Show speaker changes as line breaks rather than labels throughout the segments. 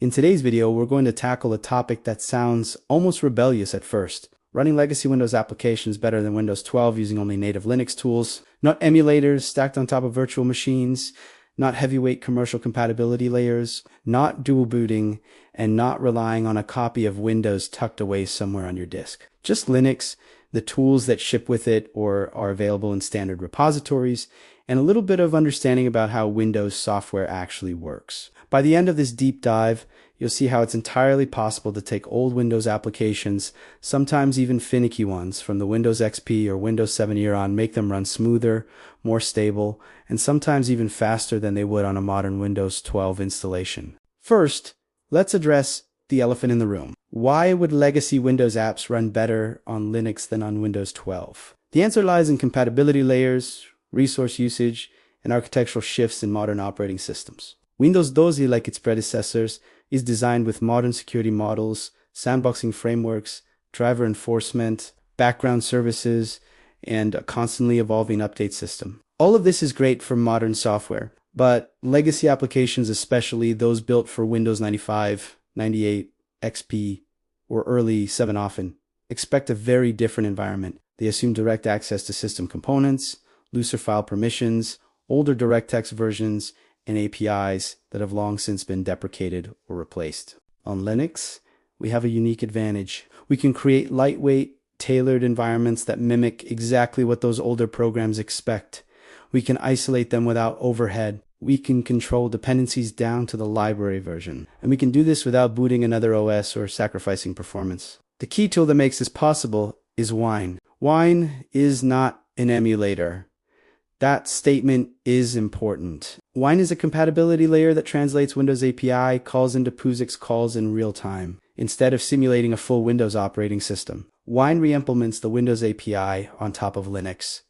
In today's video, we're going to tackle a topic that sounds almost rebellious at first. Running legacy Windows applications better than Windows 12 using only native Linux tools, not emulators stacked on top of virtual machines, not heavyweight commercial compatibility layers, not dual booting, and not relying on a copy of Windows tucked away somewhere on your disk. Just Linux, the tools that ship with it or are available in standard repositories, and a little bit of understanding about how Windows software actually works. By the end of this deep dive, you'll see how it's entirely possible to take old Windows applications, sometimes even finicky ones, from the Windows XP or Windows 7 era on, make them run smoother, more stable, and sometimes even faster than they would on a modern Windows 12 installation. First, let's address the elephant in the room. Why would legacy Windows apps run better on Linux than on Windows 12? The answer lies in compatibility layers, resource usage, and architectural shifts in modern operating systems. Windows 12, like its predecessors, is designed with modern security models, sandboxing frameworks, driver enforcement, background services, and a constantly evolving update system. All of this is great for modern software, but legacy applications, especially those built for Windows 95, 98, XP, or early 7 often, expect a very different environment. They assume direct access to system components, looser file permissions, older DirectX versions, and APIs that have long since been deprecated or replaced. On Linux, we have a unique advantage. We can create lightweight, tailored environments that mimic exactly what those older programs expect. We can isolate them without overhead. We can control dependencies down to the library version. And we can do this without booting another OS or sacrificing performance. The key tool that makes this possible is Wine. Wine is not an emulator. That statement is important. Wine is a compatibility layer that translates Windows API calls into POSIX calls in real time, instead of simulating a full Windows operating system. Wine re-implements the Windows API on top of Linux.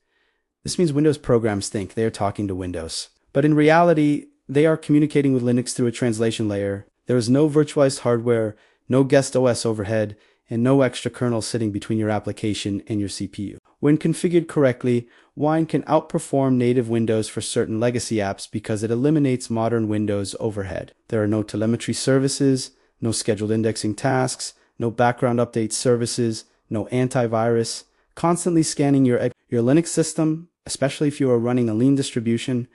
This means Windows programs think they are talking to Windows. But in reality, they are communicating with Linux through a translation layer. There is no virtualized hardware, no guest OS overhead, and no extra kernel sitting between your application and your CPU. When configured correctly, Wine can outperform native Windows for certain legacy apps because it eliminates modern Windows overhead. There are no telemetry services, no scheduled indexing tasks, no background update services, no antivirus. Constantly scanning your Linux system, especially if you are running a lean distribution,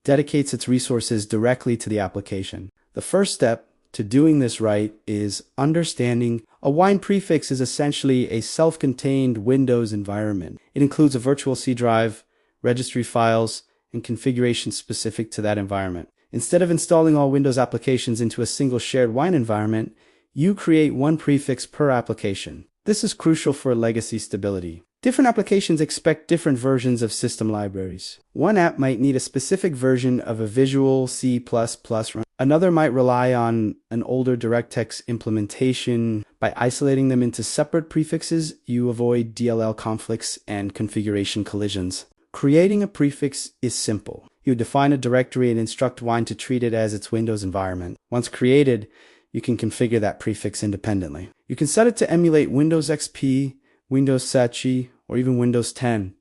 dedicates its resources directly to the application. The first step to doing this right is understanding a Wine prefix is essentially a self-contained Windows environment. It includes a virtual C drive, registry files, and configuration specific to that environment. Instead of installing all Windows applications into a single shared Wine environment, you create one prefix per application. This is crucial for legacy stability. Different applications expect different versions of system libraries. One app might need a specific version of a Visual C++ run. Another might rely on an older DirectX implementation. By isolating them into separate prefixes, you avoid DLL conflicts and configuration collisions. Creating a prefix is simple. You define a directory and instruct Wine to treat it as its Windows environment. Once created, you can configure that prefix independently. You can set it to emulate Windows XP, Windows 7, or even Windows 10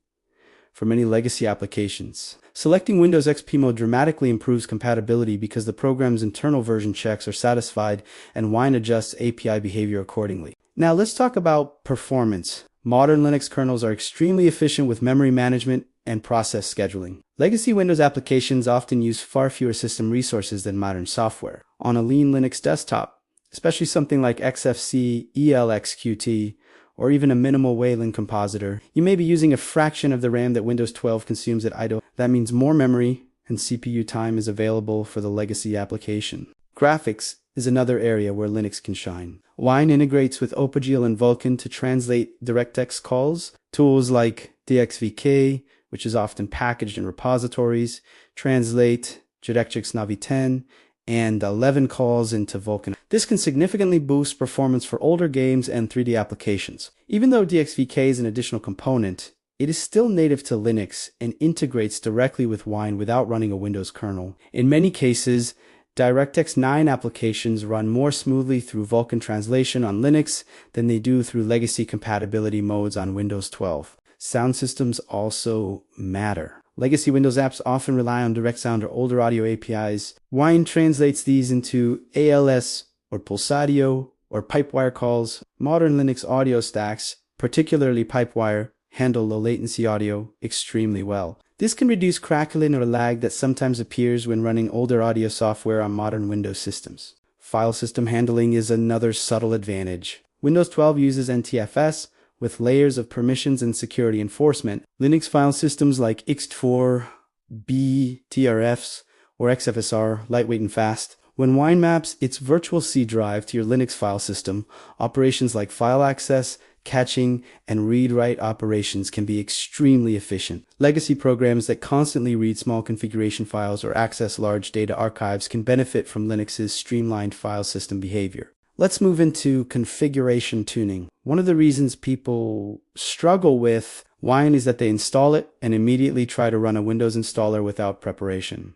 for many legacy applications. Selecting Windows XP mode dramatically improves compatibility because the program's internal version checks are satisfied and Wine adjusts API behavior accordingly. Now let's talk about performance. Modern Linux kernels are extremely efficient with memory management and process scheduling. Legacy Windows applications often use far fewer system resources than modern software. On a lean Linux desktop, especially something like XFC, ELXQT, or even a minimal Wayland compositor, you may be using a fraction of the RAM that Windows 12 consumes at idle. That means more memory and CPU time is available for the legacy application. Graphics is another area where Linux can shine. Wine integrates with OpenGL and Vulkan to translate DirectX calls. Tools like DXVK, which is often packaged in repositories, translate DirectX Navi 10 and 11 calls into Vulkan. This can significantly boost performance for older games and 3D applications. Even though DXVK is an additional component, it is still native to Linux and integrates directly with Wine without running a Windows kernel. In many cases, DirectX 9 applications run more smoothly through Vulkan translation on Linux than they do through legacy compatibility modes on Windows 12. Sound systems also matter. Legacy Windows apps often rely on direct sound or older audio APIs. Wine translates these into ALS or pulsatio, or pipewire calls. Modern Linux audio stacks, particularly pipewire, handle low latency audio extremely well. This can reduce crackling or lag that sometimes appears when running older audio software on modern Windows systems. File system handling is another subtle advantage. Windows 12 uses NTFS with layers of permissions and security enforcement. Linux file systems like ext4, BTRFs, or XFSR, lightweight and fast. When Wine maps its virtual C drive to your Linux file system, operations like file access, caching, and read-write operations can be extremely efficient. Legacy programs that constantly read small configuration files or access large data archives can benefit from Linux's streamlined file system behavior. Let's move into configuration tuning. One of the reasons people struggle with Wine is that they install it and immediately try to run a Windows installer without preparation.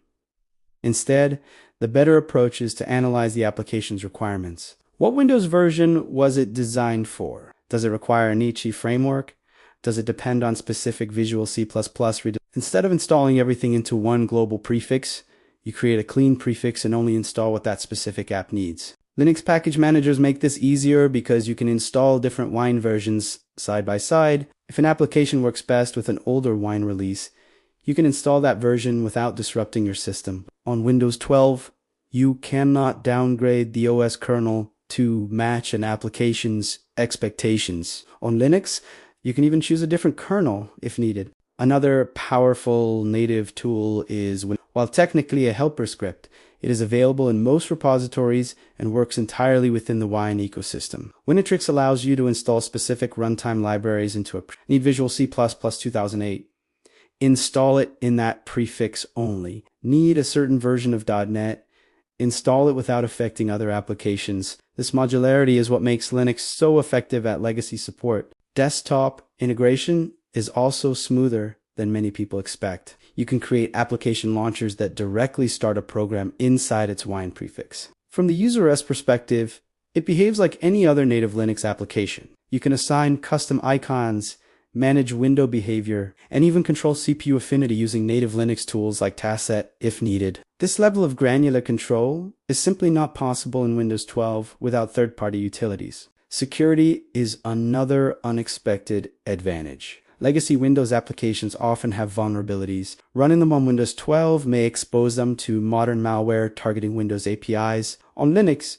Instead, the better approach is to analyze the application's requirements. What Windows version was it designed for? Does it require a Nietzsche framework? Does it depend on specific Visual C++? Instead of installing everything into one global prefix, you create a clean prefix and only install what that specific app needs. Linux package managers make this easier because you can install different Wine versions side by side. If an application works best with an older Wine release, you can install that version without disrupting your system. On Windows 12, you cannot downgrade the OS kernel to match an application's expectations. On Linux, you can even choose a different kernel if needed. Another powerful native tool is, while technically a helper script, it is available in most repositories and works entirely within the Wine ecosystem. Winetricks allows you to install specific runtime libraries into a need Visual C++ 2008. Install it in that prefix only. Need a certain version of .NET. Install it without affecting other applications. This modularity is what makes Linux so effective at legacy support. Desktop integration is also smoother than many people expect. You can create application launchers that directly start a program inside its Wine prefix. From the user-OS perspective, it behaves like any other native Linux application. You can assign custom icons, manage window behavior, and even control CPU affinity using native Linux tools like TaskSet if needed. This level of granular control is simply not possible in Windows 12 without third-party utilities. Security is another unexpected advantage. Legacy Windows applications often have vulnerabilities. Running them on Windows 12 may expose them to modern malware targeting Windows APIs. On Linux,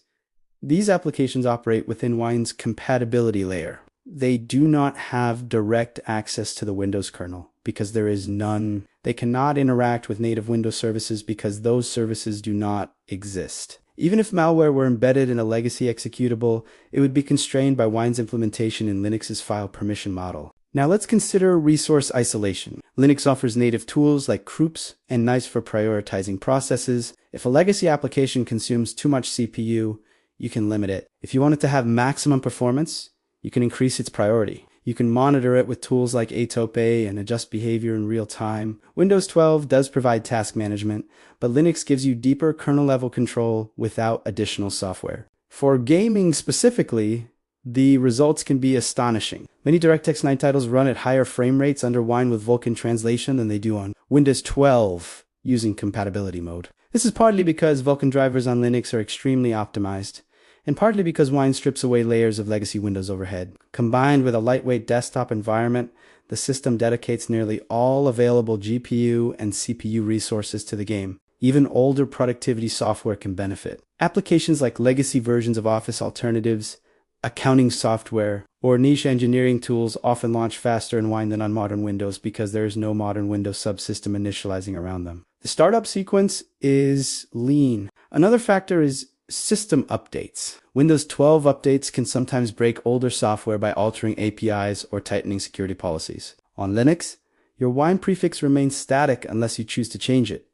these applications operate within Wine's compatibility layer. They do not have direct access to the Windows kernel because there is none. They cannot interact with native Windows services because those services do not exist. Even if malware were embedded in a legacy executable, it would be constrained by Wine's implementation in Linux's file permission model. Now let's consider resource isolation. Linux offers native tools like groups and nice for prioritizing processes. If a legacy application consumes too much CPU, you can limit it. If you want it to have maximum performance, you can increase its priority. You can monitor it with tools like Atope and adjust behavior in real time. Windows 12 does provide task management, but Linux gives you deeper kernel-level control without additional software. For gaming specifically, the results can be astonishing. Many DirectX 9 titles run at higher frame rates under Wine with Vulkan translation than they do on Windows 12 using compatibility mode. This is partly because Vulkan drivers on Linux are extremely optimized, and partly because Wine strips away layers of legacy Windows overhead. Combined with a lightweight desktop environment, the system dedicates nearly all available GPU and CPU resources to the game. Even older productivity software can benefit. Applications like legacy versions of Office alternatives, accounting software, or niche engineering tools often launch faster in Wine than on modern Windows because there is no modern Windows subsystem initializing around them. The startup sequence is lean. Another factor is system updates. Windows 12 updates can sometimes break older software by altering APIs or tightening security policies. On Linux, your Wine prefix remains static unless you choose to change it.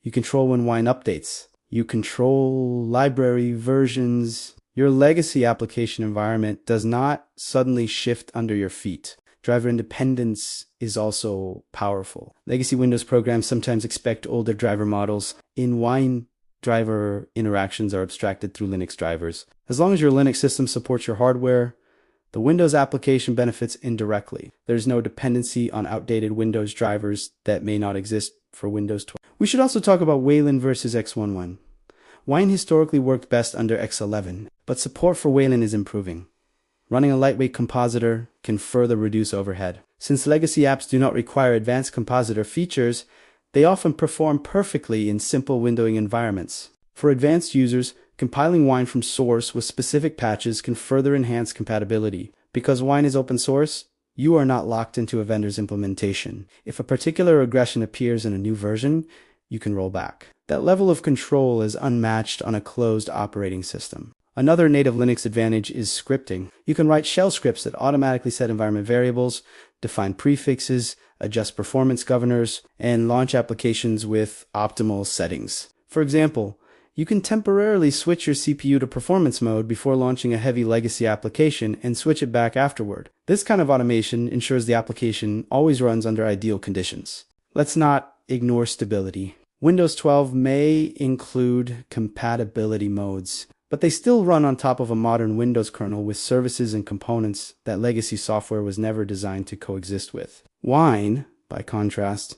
You control when Wine updates. You control library versions. Your legacy application environment does not suddenly shift under your feet. Driver independence is also powerful. Legacy Windows programs sometimes expect older driver models. In Wine, driver interactions are abstracted through Linux drivers. As long as your Linux system supports your hardware, the Windows application benefits indirectly. There's no dependency on outdated Windows drivers that may not exist for Windows 12. We should also talk about Wayland versus X11. Wine historically worked best under X11, but support for Wayland is improving. Running a lightweight compositor can further reduce overhead. Since legacy apps do not require advanced compositor features, they often perform perfectly in simple windowing environments. For advanced users, compiling Wine from source with specific patches can further enhance compatibility. Because Wine is open source, you are not locked into a vendor's implementation. If a particular regression appears in a new version, you can roll back. That level of control is unmatched on a closed operating system. Another native Linux advantage is scripting. You can write shell scripts that automatically set environment variables, define prefixes, adjust performance governors, and launch applications with optimal settings. For example, you can temporarily switch your CPU to performance mode before launching a heavy legacy application and switch it back afterward. This kind of automation ensures the application always runs under ideal conditions. Let's not ignore stability. Windows 12 may include compatibility modes, but they still run on top of a modern Windows kernel with services and components that legacy software was never designed to coexist with. Wine, by contrast,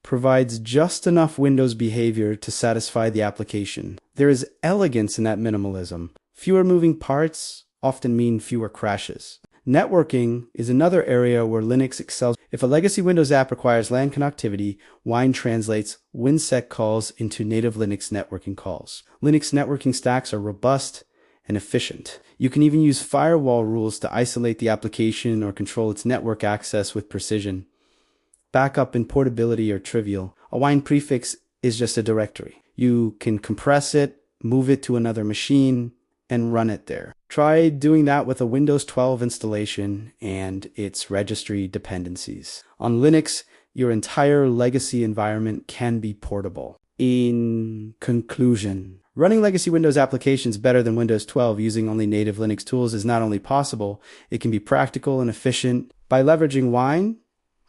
provides just enough Windows behavior to satisfy the application. There is elegance in that minimalism. Fewer moving parts often mean fewer crashes. Networking is another area where Linux excels. If a legacy Windows app requires LAN connectivity, Wine translates WinSec calls into native Linux networking calls. Linux networking stacks are robust and efficient. You can even use firewall rules to isolate the application or control its network access with precision. Backup and portability are trivial. A Wine prefix is just a directory. You can compress it, move it to another machine, and run it there. Try doing that with a Windows 12 installation and its registry dependencies. On Linux, your entire legacy environment can be portable. In conclusion, running legacy Windows applications better than Windows 12 using only native Linux tools is not only possible, it can be practical and efficient. By leveraging Wine,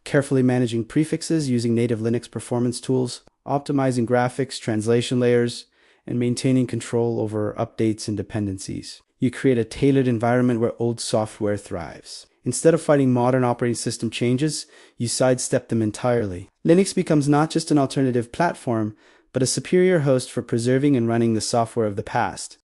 carefully managing prefixes using native Linux performance tools, optimizing graphics, translation layers, and maintaining control over updates and dependencies, you create a tailored environment where old software thrives. Instead of fighting modern operating system changes, you sidestep them entirely. Linux becomes not just an alternative platform, but a superior host for preserving and running the software of the past.